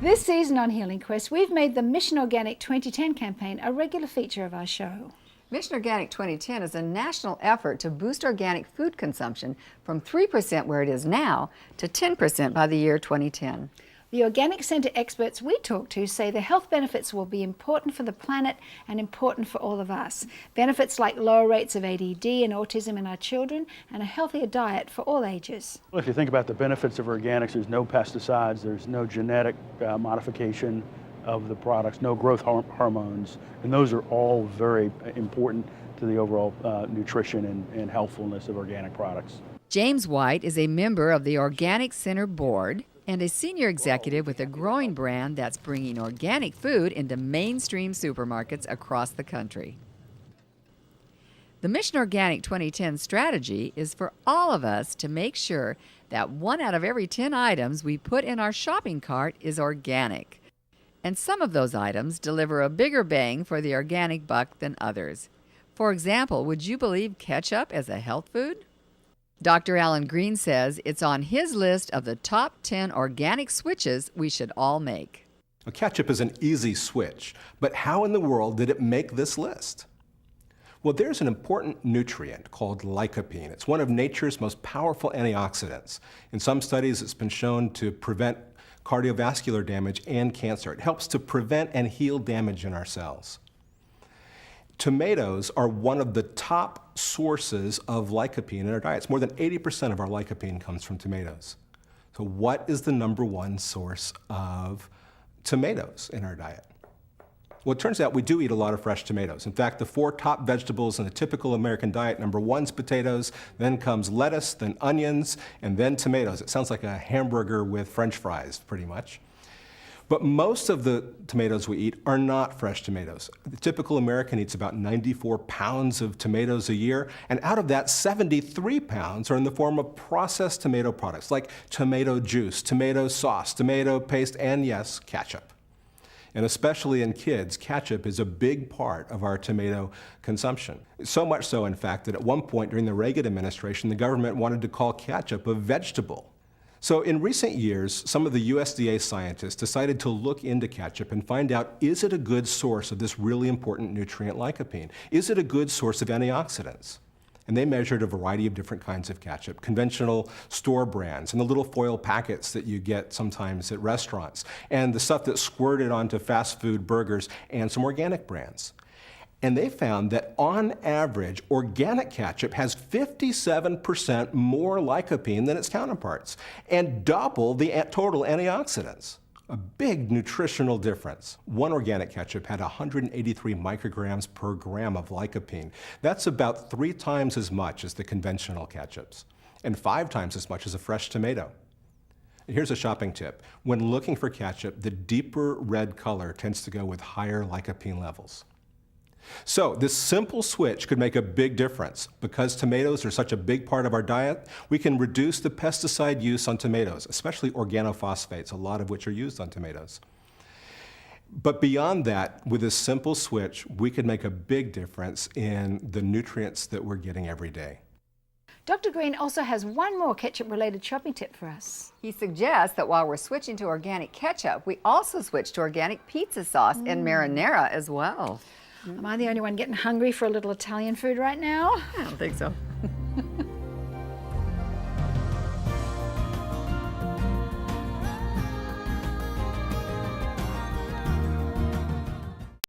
This season on Healing Quest, we've made the Mission Organic 2010 campaign a regular feature of our show. Mission Organic 2010 is a national effort to boost organic food consumption from 3% where it is now to 10% by the year 2010. The Organic Centre experts we talk to say the health benefits will be important for the planet and important for all of us. Benefits like lower rates of ADD and autism in our children and a healthier diet for all ages. Well, if you think about the benefits of organics, there's no pesticides, there's no genetic modification of the products, no growth hormones, and those are all very important to the overall nutrition and healthfulness of organic products. James White is a member of the Organic Center Board and a senior executive with a growing brand that's bringing organic food into mainstream supermarkets across the country. The Mission Organic 2010 strategy is for all of us to make sure that 1 out of every 10 items we put in our shopping cart is organic. And some of those items deliver a bigger bang for the organic buck than others. For example, would you believe ketchup as a health food? Dr. Alan Green says it's on his list of the top 10 organic switches we should all make. Well, ketchup is an easy switch, but how in the world did it make this list? Well, there's an important nutrient called lycopene. It's one of nature's most powerful antioxidants. In some studies, it's been shown to prevent cardiovascular damage and cancer. It helps to prevent and heal damage in our cells. Tomatoes are one of the top sources of lycopene in our diets. More than 80% of our lycopene comes from tomatoes. So what is the #1 source of tomatoes in our diet? Well, it turns out we do eat a lot of fresh tomatoes. In fact, the 4 top vegetables in a typical American diet, #1 is potatoes, then comes lettuce, then onions, and then tomatoes. It sounds like a hamburger with French fries, pretty much. But most of the tomatoes we eat are not fresh tomatoes. The typical American eats about 94 pounds of tomatoes a year, and out of that, 73 pounds are in the form of processed tomato products like tomato juice, tomato sauce, tomato paste, and yes, ketchup. And especially in kids, ketchup is a big part of our tomato consumption. So much so, in fact, that at one point during the Reagan administration, the government wanted to call ketchup a vegetable. So in recent years, some of the USDA scientists decided to look into ketchup and find out, is it a good source of this really important nutrient lycopene? Is it a good source of antioxidants? And they measured a variety of different kinds of ketchup, conventional store brands, and the little foil packets that you get sometimes at restaurants, and the stuff that's squirted onto fast food burgers, and some organic brands. And they found that on average, organic ketchup has 57% more lycopene than its counterparts, and double the total antioxidants. A big nutritional difference. One organic ketchup had 183 micrograms per gram of lycopene. That's about 3 times as much as the conventional ketchups, and 5 times as much as a fresh tomato. Here's a shopping tip. When looking for ketchup, the deeper red color tends to go with higher lycopene levels. So this simple switch could make a big difference. Because tomatoes are such a big part of our diet, we can reduce the pesticide use on tomatoes, especially organophosphates, a lot of which are used on tomatoes. But beyond that, with this simple switch, we could make a big difference in the nutrients that we're getting every day. Dr. Green also has one more ketchup-related shopping tip for us. He suggests that while we're switching to organic ketchup, we also switch to organic pizza sauce and marinara as well. Am I the only one getting hungry for a little Italian food right now? I don't think so.